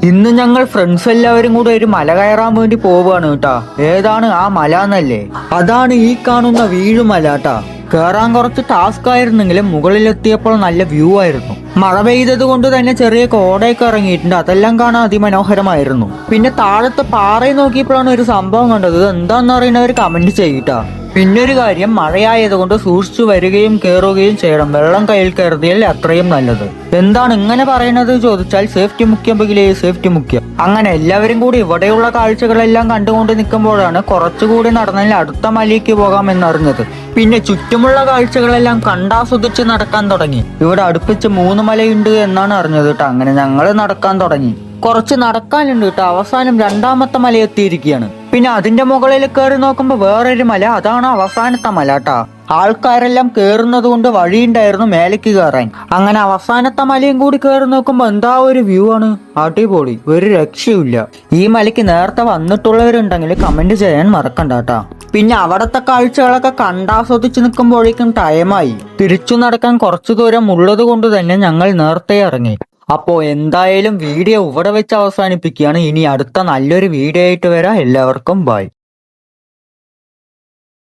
ഇന്ന് ഞങ്ങൾ ഫ്രണ്ട്സ് എല്ലാവരും കൂടെ ഒരു മല കയറാൻ വേണ്ടി പോവുകയാണ് കേട്ടാ. ഏതാണ് ആ മല എന്നല്ലേ? അതാണ് ഈ കാണുന്ന വീഴുമല കേട്ടാ. കയറാൻ കുറച്ച് ടാസ്ക് ആയിരുന്നെങ്കിലും മുകളിലെത്തിയപ്പോൾ നല്ല വ്യൂ ആയിരുന്നു. മഴ പെയ്തത് കൊണ്ട് തന്നെ ചെറിയ കോടയൊക്കെ ഇറങ്ങിയിട്ടുണ്ട്. അതെല്ലാം കാണാൻ അതിമനോഹരമായിരുന്നു. പിന്നെ താഴത്തെ പാറയിൽ നോക്കിയപ്പോഴാണ് ഒരു സംഭവം കണ്ടത്. ഇത് എന്താണെന്ന് അറിയുന്നവർ കമന്റ് ചെയ്യട്ടാ. പിന്നൊരു കാര്യം, മഴയായതുകൊണ്ട് സൂക്ഷിച്ചു വരികയും കയറുകയും ചെയ്യണം. വെള്ളം കയ്യിൽ കരുതിയാൽ അത്രയും നല്ലത്. എന്താണ് ഇങ്ങനെ പറയുന്നത് ചോദിച്ചാൽ സേഫ്റ്റി മുഖ്യമെങ്കിലേ സേഫ്റ്റി മുഖ്യം. അങ്ങനെ എല്ലാവരും കൂടി ഇവിടെയുള്ള കാഴ്ചകളെല്ലാം കണ്ടുകൊണ്ട് നിൽക്കുമ്പോഴാണ് കുറച്ചുകൂടി നടന്നാൽ അടുത്ത മലയ്ക്ക് പോകാമെന്നറിഞ്ഞത്. പിന്നെ ചുറ്റുമുള്ള കാഴ്ചകളെല്ലാം കണ്ടാസ്വദിച്ച് നടക്കാൻ തുടങ്ങി. ഇവിടെ അടുപ്പിച്ച് 3 മലയുണ്ട് എന്നാണ് അറിഞ്ഞത് കേട്ടോ. അങ്ങനെ ഞങ്ങൾ നടക്കാൻ തുടങ്ങി. കുറച്ച് നടക്കാനുണ്ട് കേട്ടോ. അവസാനം 2ാമത്തെ മല എത്തിയിരിക്കുകയാണ്. പിന്നെ അതിന്റെ മുകളിൽ കയറി നോക്കുമ്പോ വേറൊരു മല, അതാണ് അവസാനത്തെ മല കേട്ടാ. ആൾക്കാരെല്ലാം കേറുന്നത് കൊണ്ട് വഴിയുണ്ടായിരുന്നു മേലേക്ക് കയറാൻ. അങ്ങനെ അവസാനത്തെ മലയും കൂടി കയറി നോക്കുമ്പോ എന്താ ഒരു വ്യൂ ആണ്, അടിപൊളി, ഒരു രക്ഷയില്ല. ഈ മലയ്ക്ക് നേരത്തെ വന്നിട്ടുള്ളവരുണ്ടെങ്കിൽ കമന്റ് ചെയ്യാൻ മറക്കണ്ട കേട്ടാ. പിന്നെ അവിടത്തെ കാഴ്ചകളൊക്കെ കണ്ടാസ്വദിച്ച് നിൽക്കുമ്പോഴേക്കും ടൈമായി. തിരിച്ചു നടക്കാൻ കുറച്ചു ദൂരം ഉള്ളത് കൊണ്ട് തന്നെ ഞങ്ങൾ നേരത്തെ ഇറങ്ങി. അപ്പോ എന്തായാലും വീഡിയോ ഇവിടെ വെച്ച് അവസാനിപ്പിക്കുകയാണ്. ഇനി അടുത്ത നല്ലൊരു വീഡിയോ ആയിട്ട് വരാം. എല്ലാവർക്കും ബൈ.